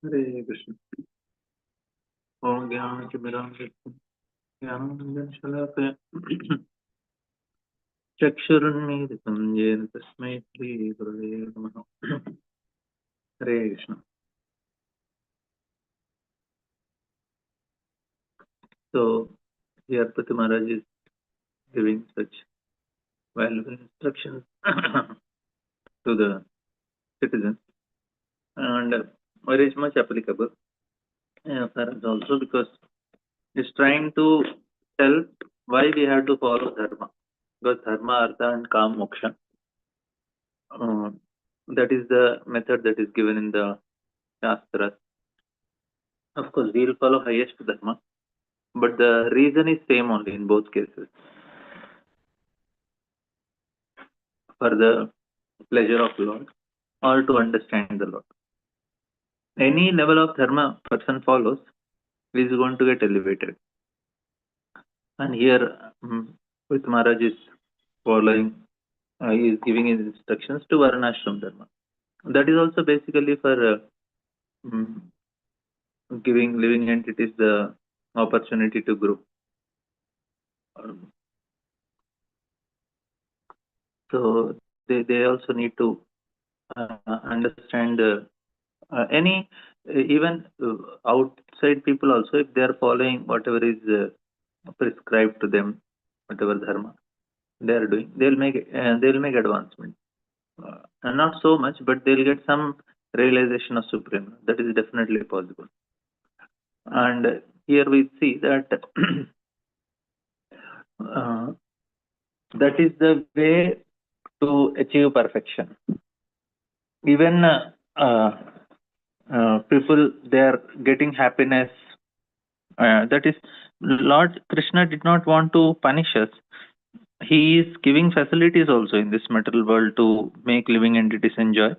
Hare Krishna. Om Gyana Timiram Jnanam Shalakaya Chakshurunmilitam Yena Tasmai Shri Gurave Namaha. Hare Krishna. So here Pati Maharaj is giving such valuable instructions to the citizens, and very much applicable for us also, because it's trying to tell why we have to follow dharma. Because dharma, artha and kam, moksha, that is the method that is given in the shastras. Of course, we will follow highest dharma, but the reason is same only in both cases, for the pleasure of Lord or to understand the Lord. Any level of dharma person follows is going to get elevated. And here, with Maharaj is following, he is giving his instructions to Varnashram dharma. That is also basically for mm, giving living entities the opportunity to grow. Um, So they also need to understand any even outside people also, if they are following whatever is prescribed to them, whatever dharma they are doing, they'll make advancement. And not so much, but they'll get some realization of supreme. That is definitely possible. And here we see that uh, that is the way to achieve perfection. Even people, they are getting happiness. That is, Lord Krishna did not want to punish us. He is giving facilities also in this material world to make living entities enjoy.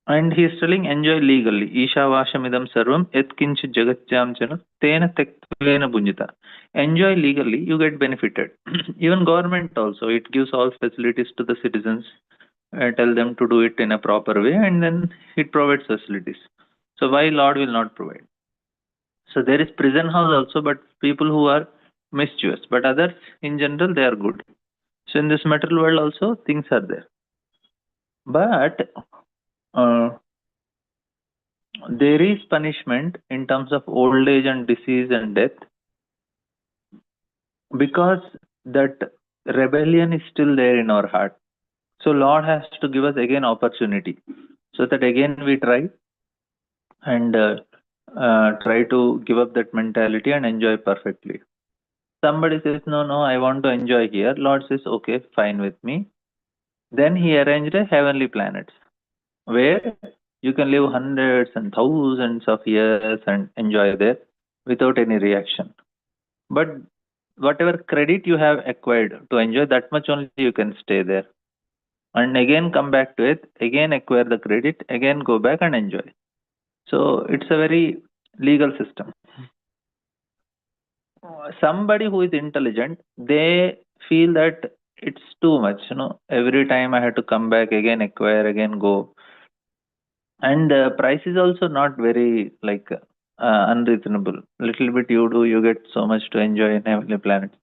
And he is telling enjoy legally. Isha vashamidam sarvam etkinch jagatjam jana tena tektvena bunjita. Enjoy legally, you get benefited. Even government also, it gives all facilities to the citizens, tell them to do it in a proper way, and then it provides facilities. So why Lord will not provide? So there is prison house also, but people who are mischievous, but others in general they are good. So in this material world also things are there, but uh, there is punishment in terms of old age and disease and death, because that rebellion is still there in our heart. So Lord has to give us again opportunity, so that again we try and try to give up that mentality and enjoy perfectly. Somebody says, no, no, I want to enjoy here. Lord says, okay, fine with me. Then he arranged a heavenly planets where you can live hundreds and thousands of years and enjoy there without any reaction. But whatever credit you have acquired to enjoy, that much only you can stay there. And again come back to it, again acquire the credit, again go back and enjoy. So it's a very legal system. Somebody who is intelligent, they feel that it's too much, every time I have to come back again, acquire again, go. And price is also not very like unreasonable. Little bit you do, you get so much to enjoy in heavenly planets.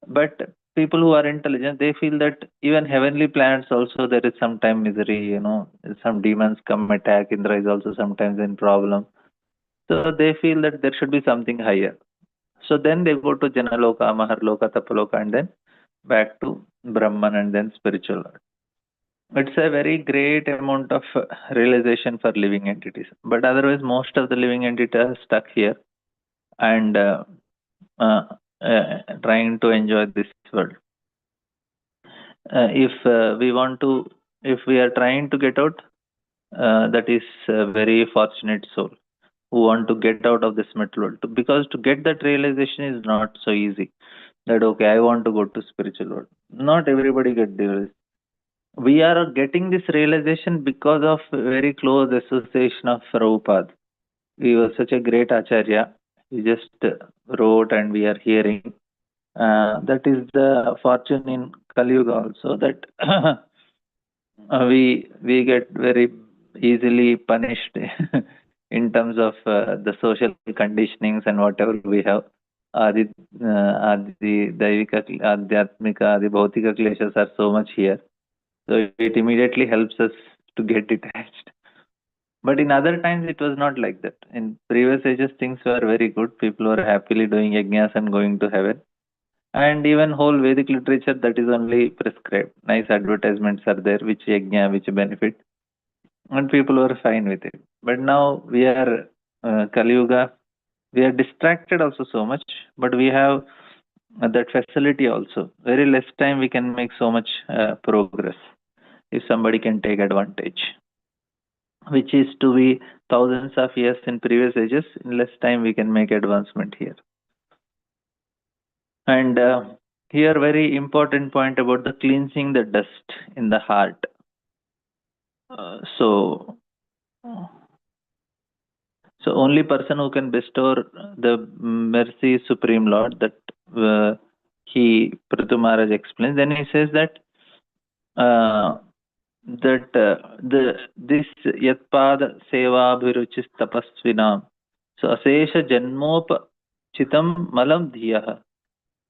But people who are intelligent, they feel that even heavenly planets also there is sometime misery, some demons come attack. Indra is also sometimes in problem. So they feel that there should be something higher. So then they go to Janaloka, Maharloka, Tapaloka, and then back to Brahman and then spiritual world. It's a very great amount of realization for living entities. But otherwise, most of the living entities are stuck here and uh, trying to enjoy this world. If we are trying to get out, that is a very fortunate soul who want to get out of this material world. Because to get that realization is not so easy. That okay, I want to go to spiritual world. Not everybody get this. We are getting this realization because of very close association of Prabhupada. He was such a great acharya. He just wrote and we are hearing. That is the fortune in Kali Yuga also, that we get very easily punished in terms of the social conditionings and whatever we have. Adi, Adi, Daivika, Adhyatmika, Adi, Bhautika kleshas are so much here. So it immediately helps us to get detached. But in other times, it was not like that. In previous ages, things were very good. People were happily doing yajnas and going to heaven. And even whole Vedic literature, that is only prescribed. Nice advertisements are there, which yajna, which benefit. And people were fine with it. But now we are Kali Yuga, we are distracted also so much, but we have that facility also. Very less time we can make so much progress if somebody can take advantage, which is to be thousands of years in previous ages. In less time we can make advancement here. And here very important point about the cleansing the dust in the heart. So only person who can bestow the mercy is Supreme Lord, that he Prithu Maharaj explains. Then he says that this yatpada sevabhiruchis tapasvinam, so asesha janmopa chitam malam dhiyah.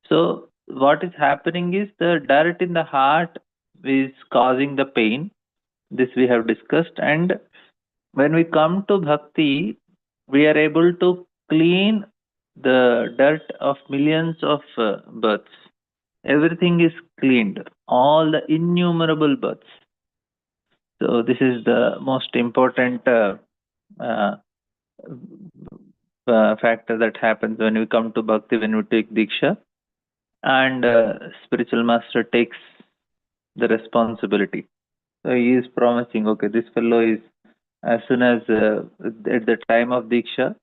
So what is happening is the dirt in the heart is causing the pain. This we have discussed. And when we come to bhakti, we are able to clean the dirt of millions of births. Everything is cleaned, all the innumerable births. So this is the most important uh, factor that happens when we come to bhakti, when we take diksha, and spiritual master takes the responsibility. So he is promising, okay, this fellow is, as soon as at the time of diksha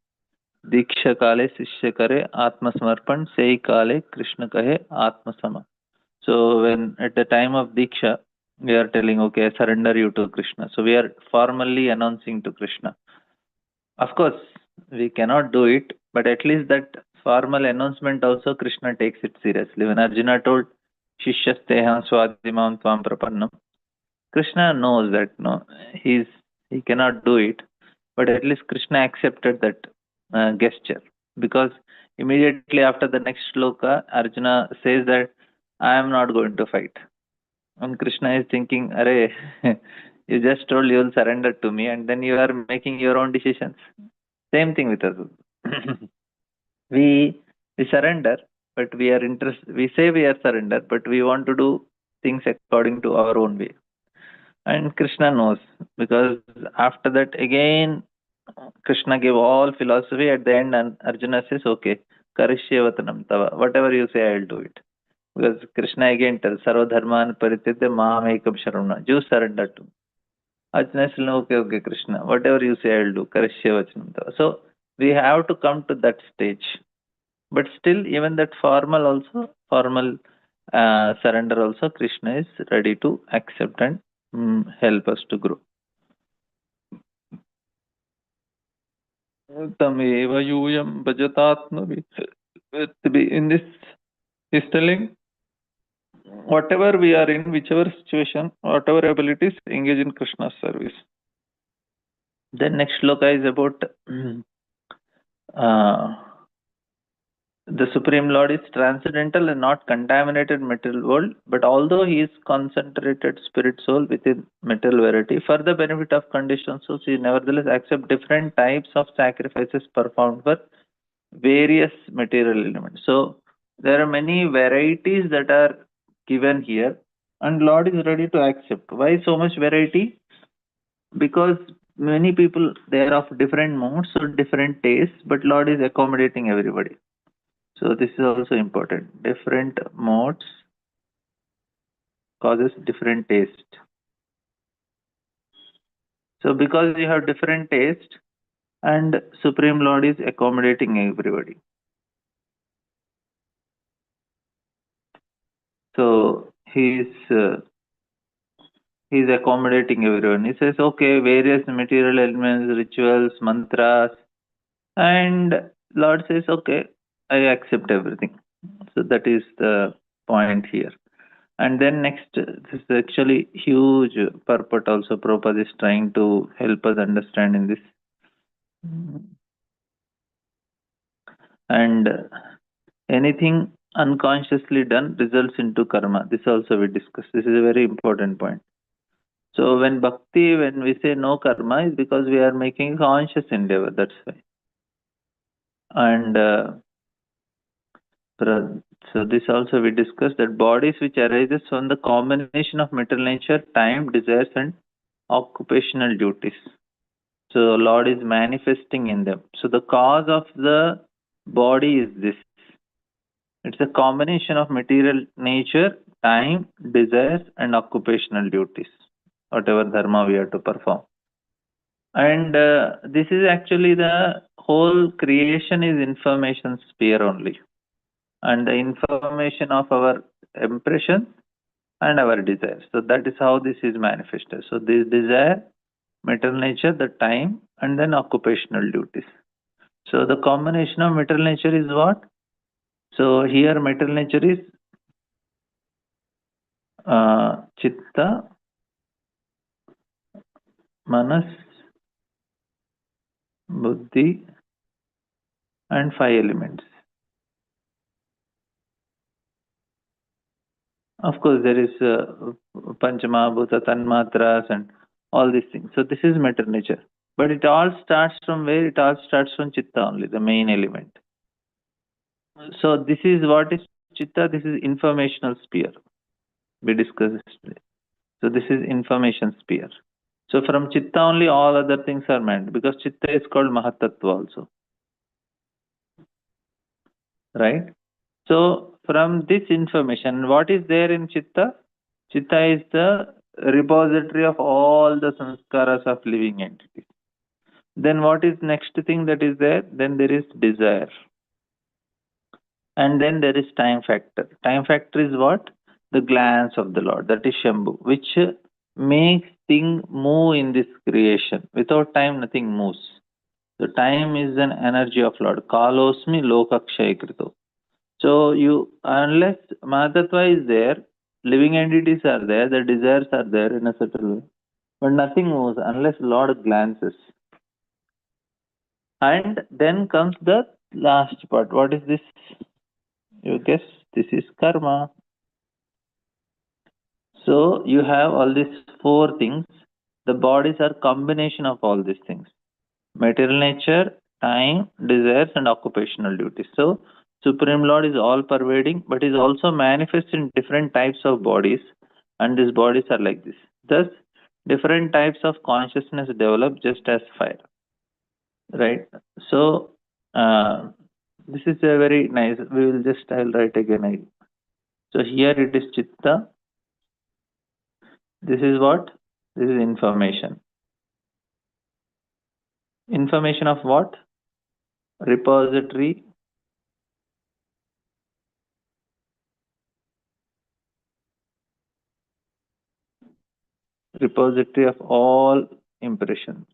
kale shishya kare atma samarpan, sei kale Krishna kahe atma sama. So when at the time of diksha, we are telling, okay, I surrender you to Krishna. So we are formally announcing to Krishna. Of course, we cannot do it, but at least that formal announcement also Krishna takes it seriously. When Arjuna told Shishyasteham swadimam tvam prapannam, Krishna knows that no, he cannot do it, but at least Krishna accepted that gesture, because immediately after the next shloka, Arjuna says that I am not going to fight. And Krishna is thinking, Arey, you just told you will surrender to me, and then you are making your own decisions. Same thing with us. we surrender, but we are interested. We say we are surrender, but we want to do things according to our own way. And Krishna knows, because after that again Krishna gave all philosophy at the end, and Arjuna says, okay, karishye vatanam tava, whatever you say, I'll do it. Because Krishna again tells, sarva dharman parititya maam ekam sharanam, you surrender to me. Arjuna says, okay, Krishna, whatever you say, I'll do, karishye vatanam tava. So we have to come to that stage. But still, even that formal surrender also, Krishna is ready to accept and help us to grow. Tameva yuyam bhajatatma. In this, he's telling, whatever we are in, whichever situation, whatever abilities, engage in Krishna's service. Then next shloka is about the Supreme Lord is transcendental and not contaminated material world, but although he is concentrated spirit soul within material variety, for the benefit of conditioned souls, he nevertheless accepts different types of sacrifices performed for various material elements. So there are many varieties that are given here, and Lord is ready to accept. Why so much variety? Because many people, they are of different moods or different tastes, but Lord is accommodating everybody. So this is also important. Different modes causes different taste. So because you have different taste, and Supreme Lord is accommodating everybody. So he is accommodating everyone. He says, okay, various material elements, rituals, mantras, and Lord says, okay, I accept everything. So that is the point here. And then next, this is actually huge purport also Prabhupada is trying to help us understand in this. And anything unconsciously done results into karma. This also we discussed. This is a very important point. So when bhakti, when we say no karma, is because we are making conscious endeavor. That's why. And so this also we discussed that bodies which arises from the combination of material nature, time, desires, and occupational duties. So Lord is manifesting in them. So the cause of the body is this. It's a combination of material nature, time, desires, and occupational duties, whatever dharma we have to perform. And this is actually the whole creation is information sphere only. And the information of our impressions and our desires. So that is how this is manifested. So this desire, material nature, the time, and then occupational duties. So the combination of material nature is what? So here material nature is chitta, manas, buddhi, and five elements. Of course, there is Panchama, Bhuta, Tanmatras, and all these things. So this is material nature. But it all starts from where? It all starts from chitta only, the main element. So this is what is chitta? This is informational sphere. We discussed yesterday. So this is information sphere. So from chitta only all other things are meant because chitta is called Mahatattva also. Right? So from this information, what is there in chitta? Chitta is the repository of all the sanskaras of living entities. Then what is next thing that is there? Then there is desire. And then there is time factor. Time factor is what? The glance of the Lord. That is Shambhu, which makes thing move in this creation. Without time, nothing moves. So time is an energy of Lord. Kalosmi lokakshay krito. So you, unless Mahatattva is there, living entities are there, the desires are there in a certain way, but nothing moves unless Lord glances. And then comes the last part. What is this? You guess, this is karma. So you have all these four things. The bodies are combination of all these things. Material nature, time, desires, and occupational duties. So Supreme Lord is all pervading, but is also manifest in different types of bodies, and these bodies are like this. Thus, different types of consciousness develop just as fire. Right? So this is a very nice. We will just I'll write again. So here it is chitta. This is what? This is information. Information of what? Repository. Repository of all impressions.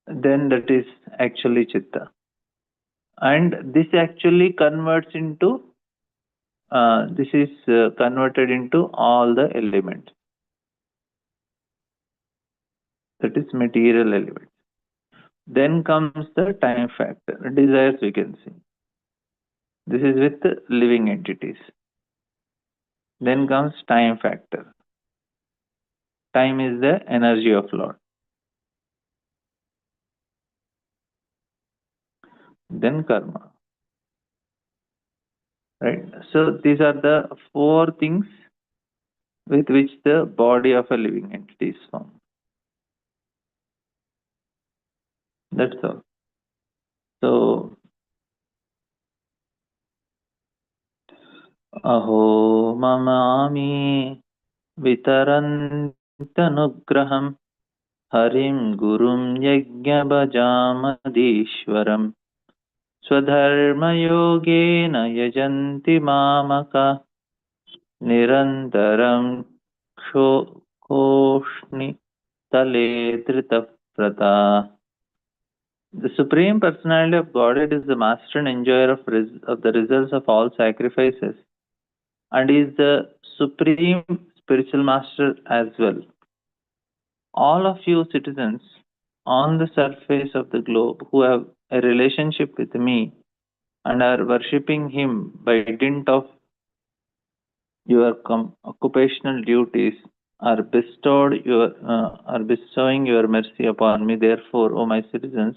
Then that is actually chitta. And this actually converts into, this is converted into all the elements. That is material element. Then comes the time factor. Desires we can see. This is with living entities. Then comes time factor. Time is the energy of Lord. Then karma. Right? So these are the four things with which the body of a living entity is formed. That's all. So, aho mamami vitarantanugraham harim gurum yajnabhajamadishwaram swadharma yogena yajanti mamaka nirantaram koshni tale tritaprata. The Supreme Personality of Godhead is the master and enjoyer of the results of all sacrifices and is the supreme spiritual master as well. All of you citizens on the surface of the globe who have a relationship with me and are worshipping him by dint of your occupational duties are bestowing your mercy upon me. Therefore, O my citizens,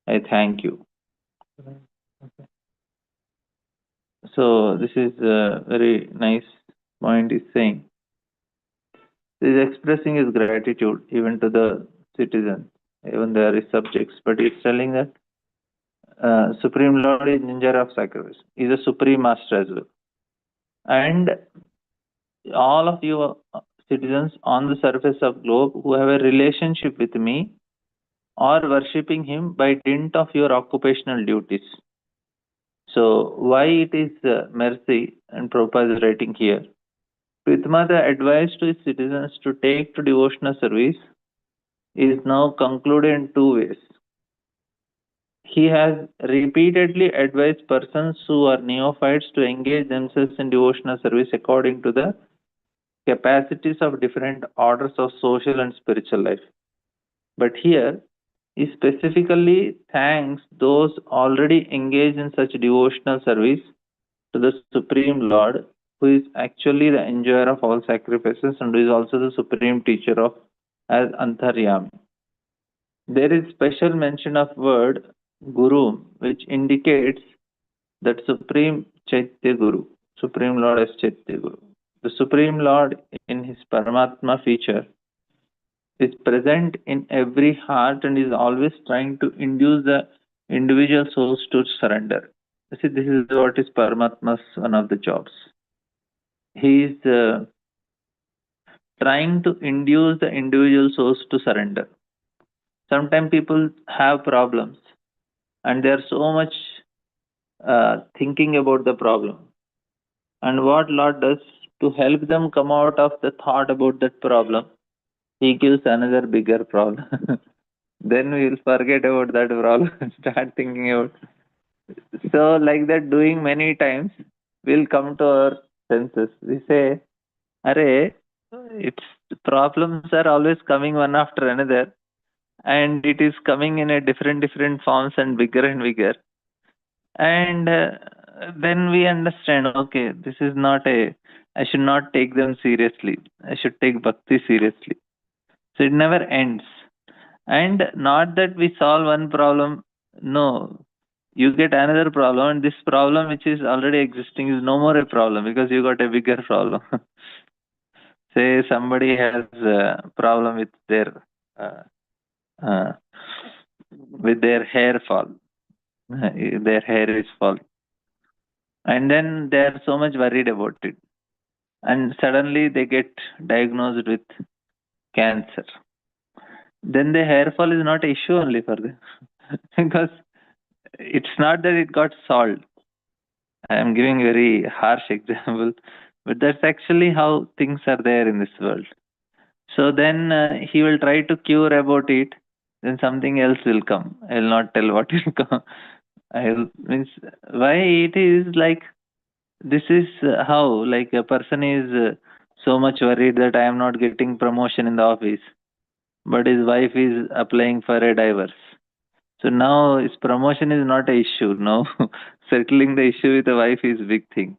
I thank you. So this is a very nice point he's saying. He's expressing his gratitude even to the citizens, even they are his subjects, but he's telling that Supreme Lord is Ninja of sacrifice. He's a supreme master as well. And all of you citizens on the surface of globe who have a relationship with me are worshipping him by dint of your occupational duties. So why it is mercy, and Prabhupada is writing here. Pritmada advised to his citizens to take to devotional service is now concluded in two ways. He has repeatedly advised persons who are neophytes to engage themselves in devotional service according to the capacities of different orders of social and spiritual life. But here, he specifically thanks those already engaged in such devotional service to the Supreme Lord, who is actually the enjoyer of all sacrifices and who is also the supreme teacher of as Antaryami. There is special mention of word Guru, which indicates that Supreme Chaitya Guru, Supreme Lord as Chaitya Guru. The Supreme Lord in his Paramatma feature is present in every heart and is always trying to induce the individual souls to surrender. See, this is what is Paramatma's one of the jobs. He is trying to induce the individual souls to surrender. Sometimes people have problems and they are so much thinking about the problem. And what Lord does to help them come out of the thought about that problem, He gives another bigger problem. Then we will forget about that problem and start thinking about. So, like that, doing many times, we'll come to our senses. We say, Array, it's problems are always coming one after another, and it is coming in a different forms and bigger. And then we understand, okay, this is not a. I should not take them seriously. I should take bhakti seriously. So it never ends. And not that we solve one problem. No, you get another problem, and this problem which is already existing is no more a problem because you got a bigger problem. Say somebody has a problem uh, uh, with their hair fall. Their hair is fall, and then they are so much worried about it, and suddenly they get diagnosed with cancer. Then the hair fall is not an issue only for them because it's not that it got solved. I am giving very harsh example, but that's actually how things are there in this world. So then he will try to cure about it. Then something else will come. I will not tell what will come. Means why it is like this is how like a person is so much worried that I am not getting promotion in the office, but his wife is applying for a divorce. So now his promotion is not a issue. No, settling the issue with the wife is big thing,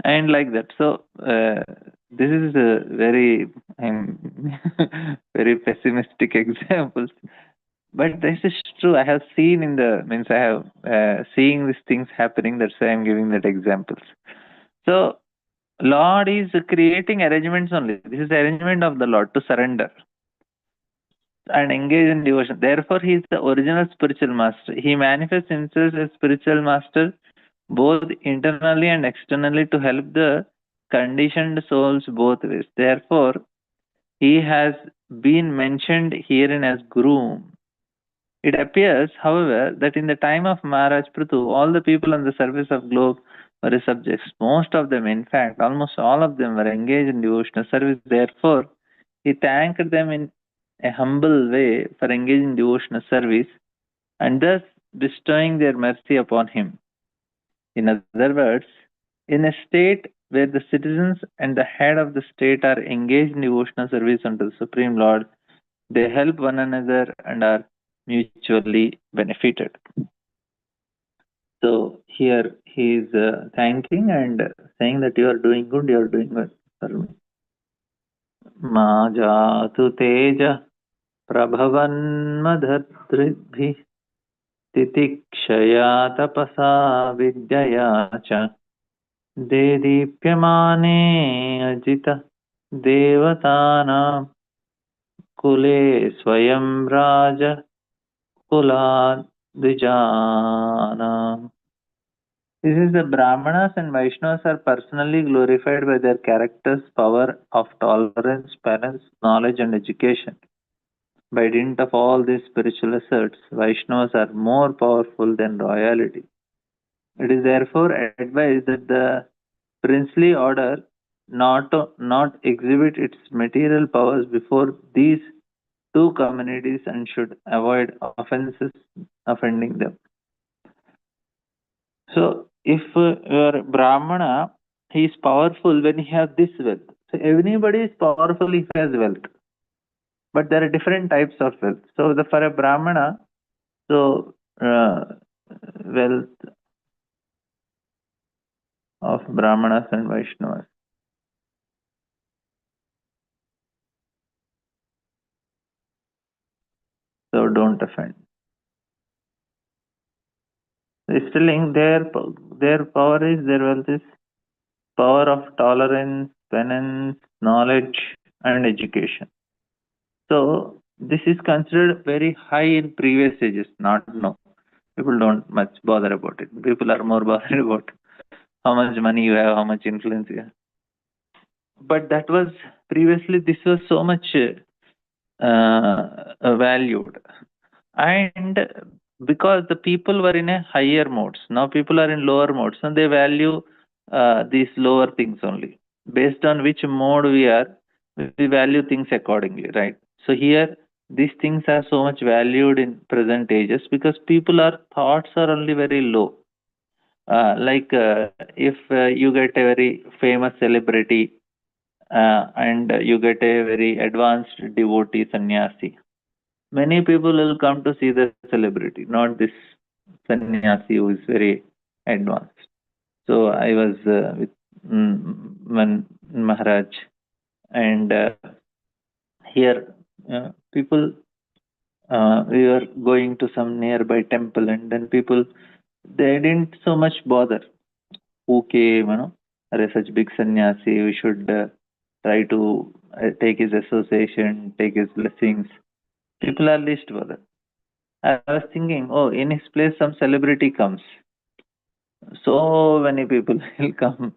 and like that. So this is a very very pessimistic examples, but this is true. I have seen in the means I have seeing these things happening. That's why I'm giving that examples. So Lord is creating arrangements only. This is the arrangement of the Lord to surrender and engage in devotion. Therefore, he is the original spiritual master. He manifests himself as spiritual master both internally and externally to help the conditioned souls both ways. Therefore, he has been mentioned herein as Guru. It appears, however, that in the time of Maharaj Prithu, all the people on the surface of globe were his subjects. Most of them, in fact, almost all of them were engaged in devotional service. Therefore, he thanked them in a humble way for engaging in devotional service and thus bestowing their mercy upon him. In other words, in a state where the citizens and the head of the state are engaged in devotional service unto the Supreme Lord, They help one another and are mutually benefited. So here he is thanking and saying that you are doing good, you are doing well for me. Ma jatu teja prabhavanmadhadridbhi तितिक्षया तपसा विद्यया च देदीप्यमाने अजित देवतानां कुले स्वयं राज कुलाद्विजानाम्. This is the Brahmanas and Vaishnavas are personally glorified by their characters, power of tolerance, penance, knowledge, and education. By dint of all these spiritual asserts, Vaishnavas are more powerful than royalty. It is therefore advised that the princely order not exhibit its material powers before these two communities and should avoid offenses offending them. So, if you're a Brahmana, he is powerful when he has this wealth. So, everybody is powerful if he has wealth. But there are different types of wealth. So, for a Brahmana, so wealth of Brahmanas and Vaishnavas. So, don't offend. It's telling their power is, their wealth is power of tolerance, penance, knowledge, and education. So this is considered very high in previous ages, not now. People don't much bother about it. People are more bothered about how much money you have, how much influence you have. But that was previously, this was so much valued. And because the people were in a higher modes, now people are in lower modes, and they value these lower things only. Based on which mode we are, we value things accordingly, right? So here, these things are so much valued in present ages because thoughts are only very low. If you get a very famous celebrity and you get a very advanced devotee sannyasi, many people will come to see the celebrity, not this sannyasi who is very advanced. So I was with Maharaj, and here people, we were going to some nearby temple, and then people, they didn't so much bother who came, are such big sannyasi, we should try to take his association, take his blessings. People are least bothered. I was thinking, oh, in his place, some celebrity comes. So many people will come,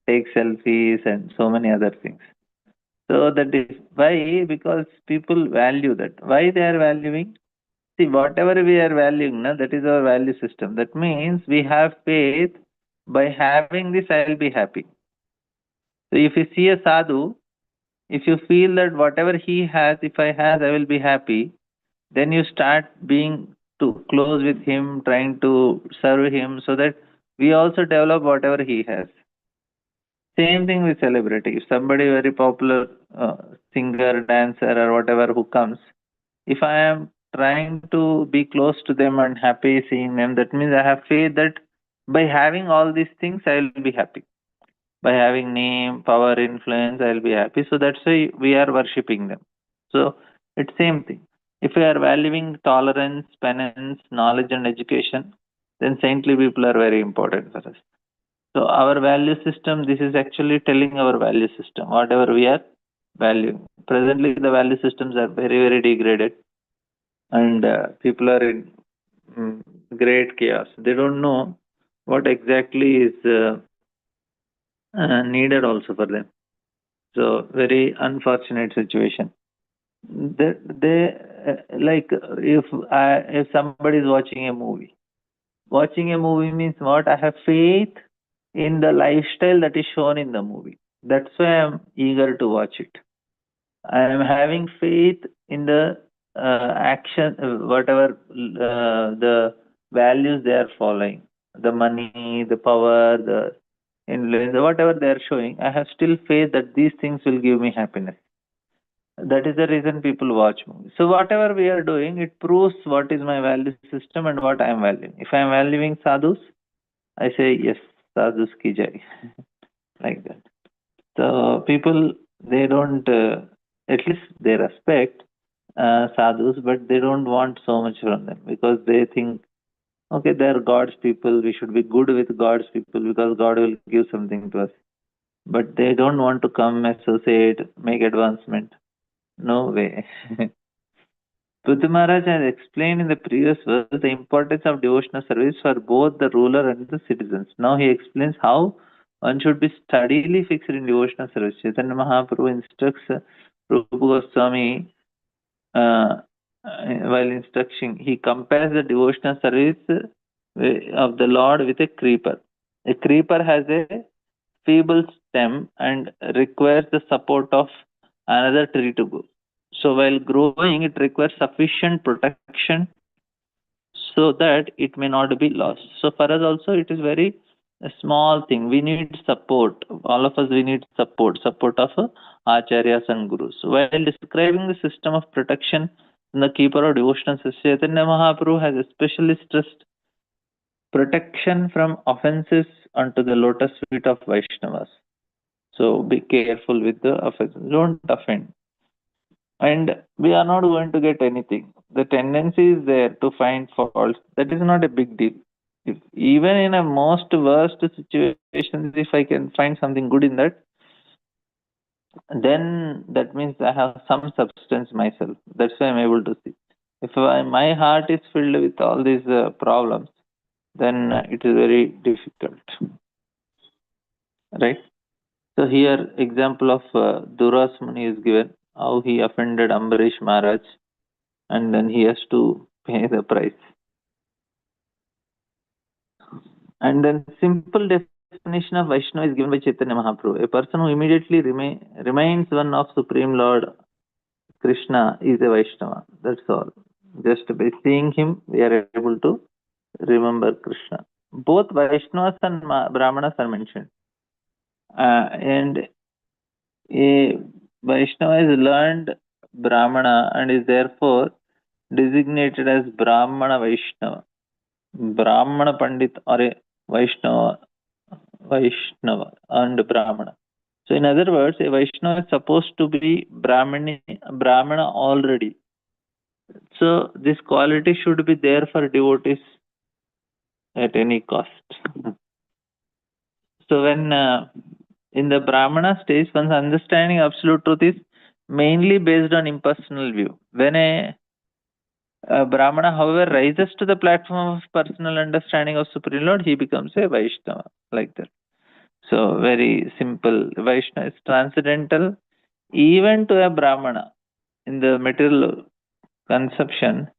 take selfies, and so many other things. So that is why, because people value that. Why they are valuing? See, whatever we are valuing, that is our value system. That means we have faith. By having this, I will be happy. So if you see a sadhu, if you feel that whatever he has, if I have, I will be happy, then you start being too close with him, trying to serve him so that we also develop whatever he has. Same thing with celebrity. If somebody very popular singer, dancer, or whatever who comes, if I am trying to be close to them and happy seeing them, that means I have faith that by having all these things, I will be happy. By having name, power, influence, I will be happy. So that's why we are worshipping them. So it's same thing. If we are valuing tolerance, penance, knowledge, and education, then saintly people are very important for us. So our value system, this is actually telling our value system, whatever we are valuing. Presently, the value systems are very, very degraded, and people are in great chaos. They don't know what exactly is needed also for them. So very unfortunate situation. They like if somebody is watching a movie means what? I have faith in the lifestyle that is shown in the movie. That's why I'm eager to watch it. I am having faith in the action, whatever the values they are following, the money, the power, the influence, whatever they are showing. I have still faith that these things will give me happiness. That is the reason people watch movies. So whatever we are doing, it proves what is my value system and what I am valuing. If I am valuing sadhus, I say yes, sadhus ki jai, like that. So people, they don't, at least they respect sadhus, but they don't want so much from them because they think, okay, they are God's people. We should be good with God's people because God will give something to us. But they don't want to come, associate, make advancement. No way. Prithu Maharaj has explained in the previous verse the importance of devotional service for both the ruler and the citizens. Now he explains how one should be steadily fixed in devotional service. Chaitanya Mahaprabhu instructs Rupa Goswami while instructing, he compares the devotional service of the Lord with a creeper. A creeper has a feeble stem and requires the support of another tree to grow. So while growing, it requires sufficient protection so that it may not be lost. So for us also, it is very a small thing. We need support. All of us, we need support of acharyas and gurus. So while describing the system of protection in the keeper of devotional system, Chaitanya Mahaprabhu has especially stressed protection from offenses onto the lotus feet of Vaishnavas. So be careful with the offenses. Don't offend. And we are not going to get anything. The tendency is there to find faults. That is not a big deal. If even in a most worst situation, if I can find something good in that, then that means I have some substance myself. That's why I'm able to see. If my heart is filled with all these problems, then it is very difficult, right? So here, example of Duras Muni is given, how he offended Ambarish Maharaj, and then he has to pay the price. And then simple definition of Vaishnava is given by Chaitanya Mahaprabhu. A person who immediately remains one of Supreme Lord Krishna is a Vaishnava. That's all. Just by seeing him, we are able to remember Krishna. Both Vaishnavas and Brahmanas are mentioned. And a Vaishnava is learned Brahmana and is therefore designated as Brahmana Vaishnava. Brahmana Pandit or a Vaishnava and Brahmana. So in other words, a Vaishnava is supposed to be Brahmana already. So this quality should be there for devotees at any cost. So when in the Brahmana stage, one's understanding absolute truth is mainly based on impersonal view. When a Brahmana, however, rises to the platform of personal understanding of Supreme Lord, he becomes a Vaishnava, like that. So very simple. Vaishnava is transcendental even to a Brahmana. In the material conception,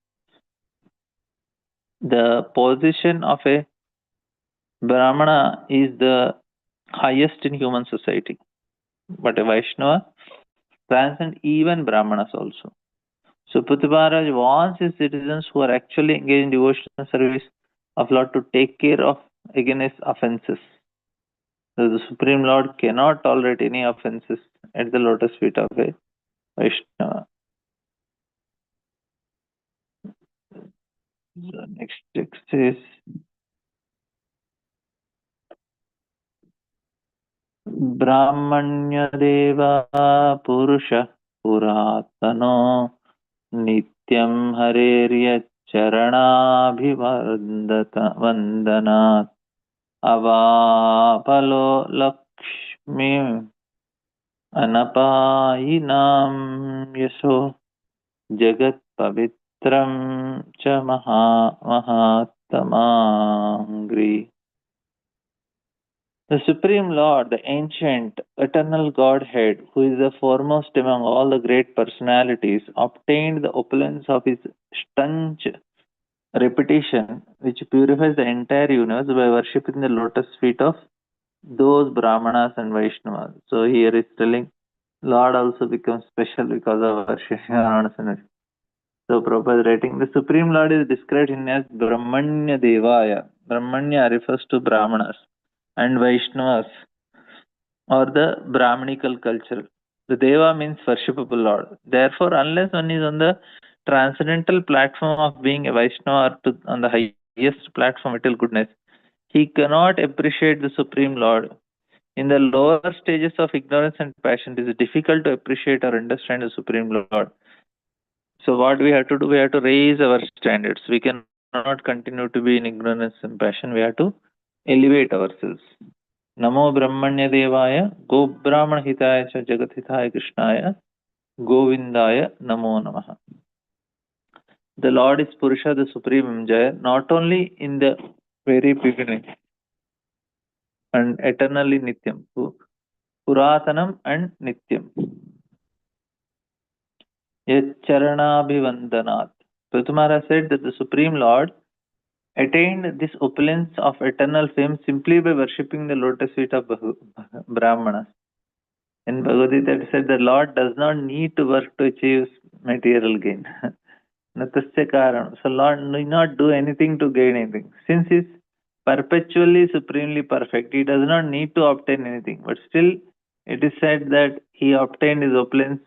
the position of a Brahmana is the highest in human society. But a Vaishnava transcends even Brahmanas also. So Prithu Maharaj wants his citizens who are actually engaged in devotional service of Lord to take care of against offenses. So the Supreme Lord cannot tolerate any offenses at the lotus feet of a Vaishnava. The next text is Brahmanyadeva Purusha Puratano Nityam Harerya Charanabhivardata Vandanat Avapalo Lakshmi Anapayinam Yaso Jagat Pavitram Cha Mahattamangri. The Supreme Lord, the ancient, eternal Godhead, who is the foremost among all the great personalities, obtained the opulence of his staunch reputation, which purifies the entire universe by worshipping the lotus feet of those Brahmanas and Vaishnavas. So here is telling Lord also becomes special because of worshiping Brahmanas and Vaishnavas. So Prabhupada writing, the Supreme Lord is described in as Brahmanya Devaya. Brahmanya refers to Brahmanas and Vaishnavas or the Brahmanical culture. The Deva means worshipable Lord. Therefore, unless one is on the transcendental platform of being a Vaishnava or on the highest platform of material goodness, he cannot appreciate the Supreme Lord. In the lower stages of ignorance and passion, it is difficult to appreciate or understand the Supreme Lord. So, what we have to do, we have to raise our standards. We cannot continue to be in ignorance and passion. We have to elevate ourselves. Namo Brahmanya Devaya, Go Brahman Hitaya Cha Jagat Hitaya Krishnaya, Govindaya Namo Namaha. The Lord is Purusha, the Supreme Enjoyer, not only in the very beginning and eternally Nityam, Puratanam and Nityam. Yaccharanabhivandanat. Pratumara said that the Supreme Lord attained this opulence of eternal fame simply by worshipping the lotus feet of Brahmanas. In Bhagavad Gita it said the Lord does not need to work to achieve material gain. Natasya karanam. So Lord need not do anything to gain anything. Since he is perpetually supremely perfect, he does not need to obtain anything. But still it is said that he obtained his opulence.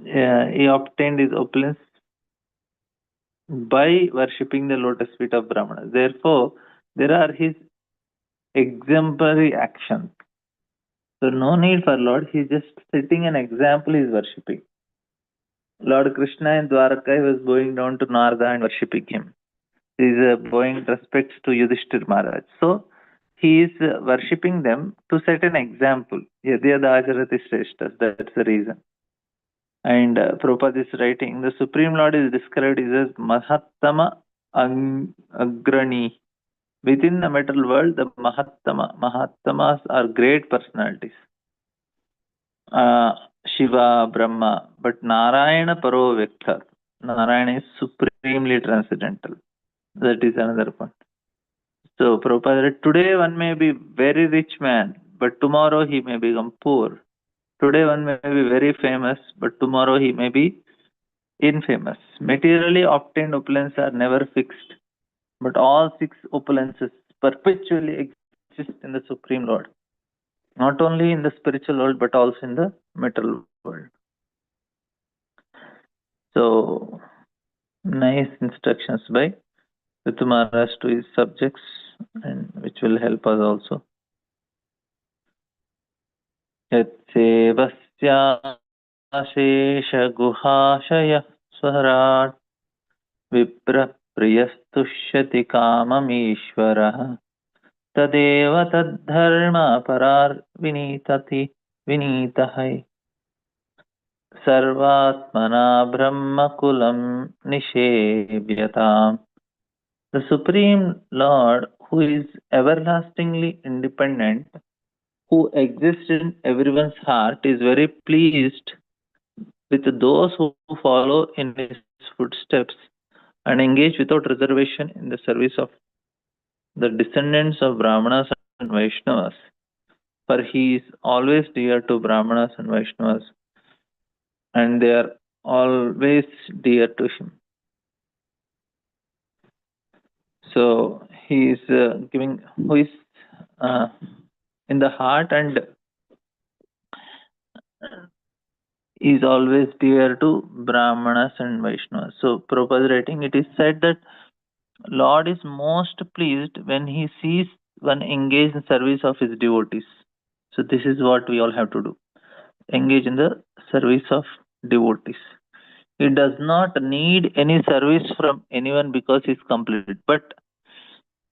He obtained his opulence by worshipping the lotus feet of Brahmanas. Therefore, there are his exemplary actions. So no need for Lord, he's just setting an example, he's worshipping. Lord Krishna in Dwaraka, he was going down to Narada and worshipping him. He is paying respects to Yudhishthir Maharaj. So he is worshipping them to set an example. Yadyada acharati shreshtas, that's the reason. And Prabhupada is writing, the Supreme Lord is described as Mahattama Agrani. Within the material world, the Mahattamas are great personalities. Shiva, Brahma, but Narayana Paro Vyakta. Narayana is supremely transcendental. That is another point. So Prabhupada, today one may be very rich man, but tomorrow he may become poor. Today one may be very famous, but tomorrow he may be infamous. Materially obtained opulence are never fixed, but all six opulences perpetually exist in the Supreme Lord. Not only in the spiritual world, but also in the material world. So, nice instructions by Ritu Maharaj to his subjects, and which will help us also. Yatsevasyaशेषगुहाशयः स्वराट् विप्रप्रियस्तुष्यति काममीश्वरः तदेव तद्धर्मापरार् विनीतः सर्वात्मना ब्रह्मकुलं निषेव्यताम्. The Supreme Lord, who is everlastingly independent, who exists in everyone's heart, is very pleased with those who follow in his footsteps and engage without reservation in the service of the descendants of Brahmanas and Vaishnavas. For he is always dear to Brahmanas and Vaishnavas, and they are always dear to him. So he is giving, who is in the heart and is always dear to Brahmanas and Vaishnavas. So Prabhupada writing, it is said that Lord is most pleased when he sees one engaged in service of his devotees. So this is what we all have to do. Engage in the service of devotees. He does not need any service from anyone because he is complete. But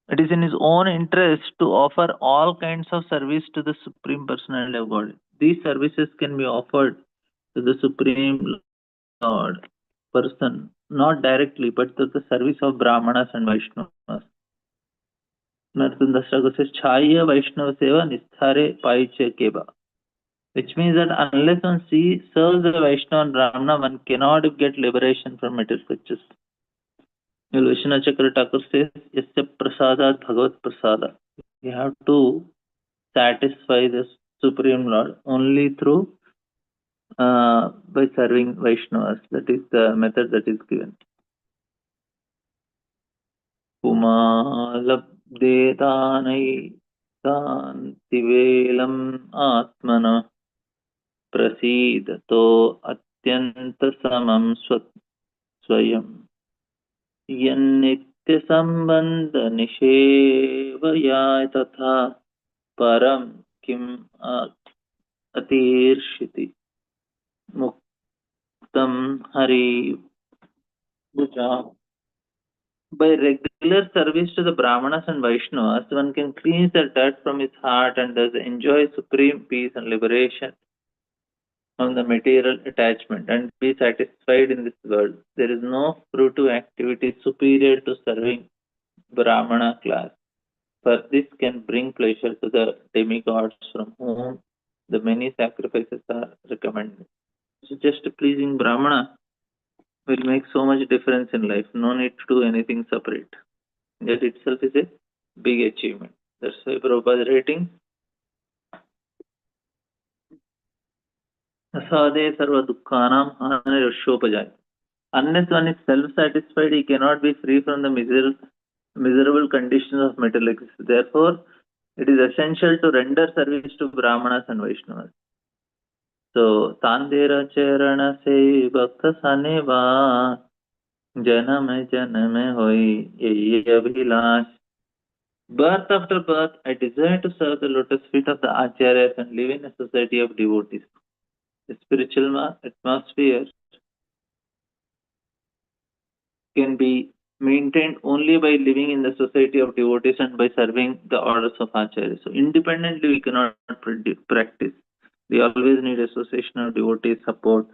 it is in his own interest to offer all kinds of service to the Supreme Personality of God. These services can be offered to the Supreme Lord person, not directly, but to the service of Brahmanas and Vaishnavas. Nartundasraga says, Chaya Vaishnava Seva Nisthare Paiche Keba. Which means that unless one serves the Vaishnava and Brahmana, one cannot get liberation from material creatures. Vishnu Chakra Thakur says, Yasya Prasadat Bhagavat Prasada. You have to satisfy the Supreme Lord only through by serving Vaishnavas. That is the method that is given. Pumalabdetanai शान्तिवेलम् आत्मनः प्रसीदतो अत्यन्तसमं स्वयं यन्नित्यसम्बन्धनिषेवया तथा परं किम् अतीर्षिति मुक्तं हरिभुजा. By regular service to the Brahmanas and Vaishnavas, one can cleanse the dirt from his heart and thus enjoy supreme peace and liberation from the material attachment and be satisfied in this world. There is no fruitive activity superior to serving Brahmana class, for this can bring pleasure to the demigods from whom the many sacrifices are recommended. So just pleasing Brahmana will make so much difference in life. No need to do anything separate. That itself is a big achievement. That's why Prabhupada is writing Asade sarva dukkhanam anaryoshopajaya. Unless one is self-satisfied, he cannot be free from the miserable conditions of material existence. Therefore, it is essential to render service to Brahmanas and Vaishnavas. So, Tandera Charana Se Bhakta Saneva Janame Janame Hoi Yehi Abhilash. Birth after birth, I desire to serve the lotus feet of the Acharyas and live in a society of devotees. The spiritual atmosphere can be maintained only by living in the society of devotees and by serving the orders of Acharyas. So, independently, we cannot practice. We always need association of devotees support.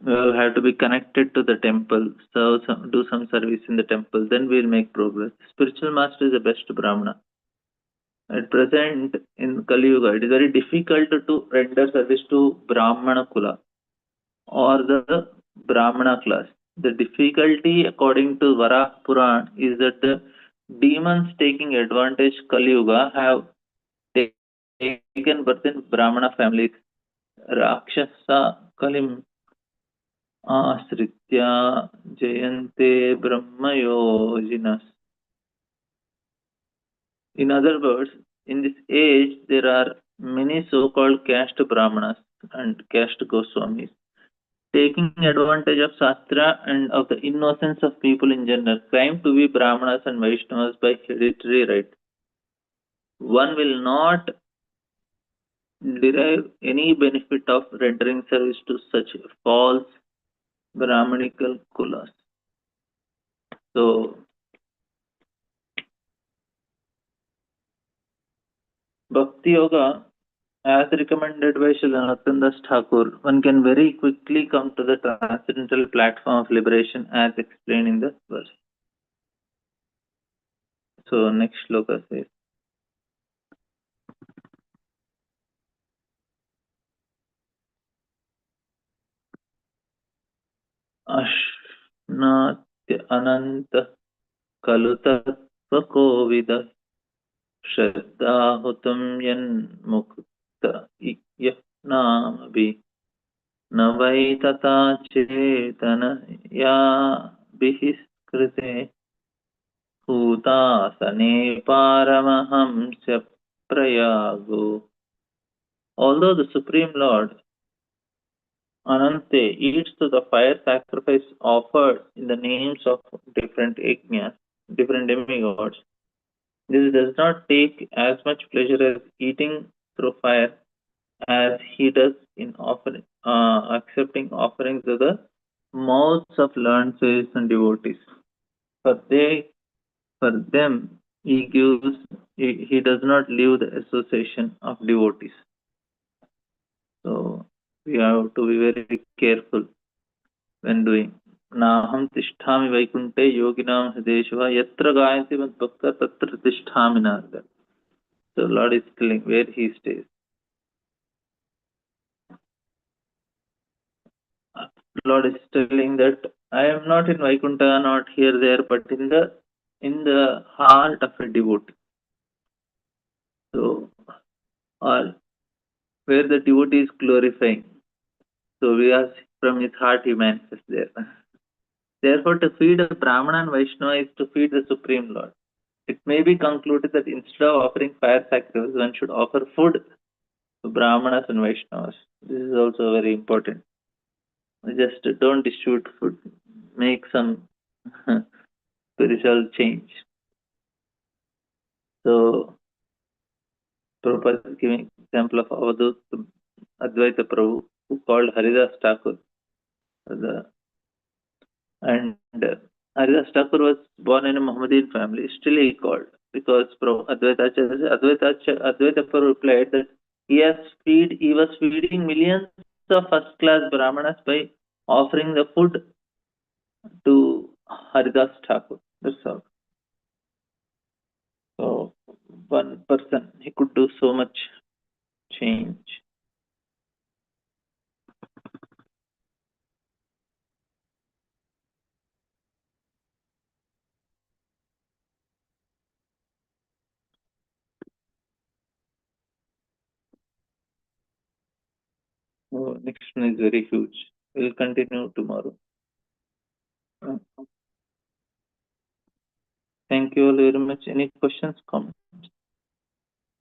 We all have to be connected to the temple, do some service in the temple, then we'll make progress. Spiritual master is the best Brahmana. At present, in Kali Yuga, it is very difficult to render service to Brahmana Kula or the Brahmana class. The difficulty, according to Vara Puran, is that the demons taking advantage Kali Yuga have taken birth in Brahmana families. Rakshasa Kalim Asritya Jayante Brahmayojinas. In other words, in this age, there are many so-called caste Brahmanas and caste Goswamis taking advantage of Shastra and of the innocence of people in general, claim to be Brahmanas and Vaishnavas by hereditary right. One will not derive any benefit of rendering service to such false Brahmanical kulas. So, Bhakti Yoga, as recommended by Srila Nathandas Thakur, one can very quickly come to the transcendental platform of liberation as explained in the verse. So, next shloka says, अश्नात्य अनंत कलुतत्वकोविद श्रद्धाहुतं यन्मुक्त यः नामभि न वै तथा चेतनयाभिः कृते भूतासने पारमहंस्य प्रयागो. Although the Supreme Lord Anante eats to the fire sacrifice offered in the names of different yajnas, different demigods, this does not take as much pleasure as eating through fire as he does in accepting offerings to the mouths of learned sages and devotees. For them, he does not leave the association of devotees. So we have to be very careful when doing. Naham tisthami vaikunte yoginam hrideshva yatra gayanti madbhakta tatra tisthami narada. So Lord is telling where he stays. Lord is telling that I am not in Vaikuntha, not here, there, but in the heart of a devotee. So, or where the devotee is glorifying. So we are from his heart he manifests there. Therefore, to feed a Brahmana and Vaishnava is to feed the Supreme Lord. It may be concluded that instead of offering fire sacrifice, one should offer food to Brahmanas and Vaishnavas. This is also very important. Just don't distribute food. Make some spiritual change. So, Prabhupada is giving example of Avadut Advaita Prabhu, who called Haridas Thakur. And Haridas Thakur was born in a Mohammedan family. Still he called because Advaita Prabhu replied that he was feeding millions of first class Brahmanas by offering the food to Haridas Thakur. That's all. So one person, he could do so much change. Oh, next one is very huge. We'll continue tomorrow. Thank you all very much. Any questions, comments?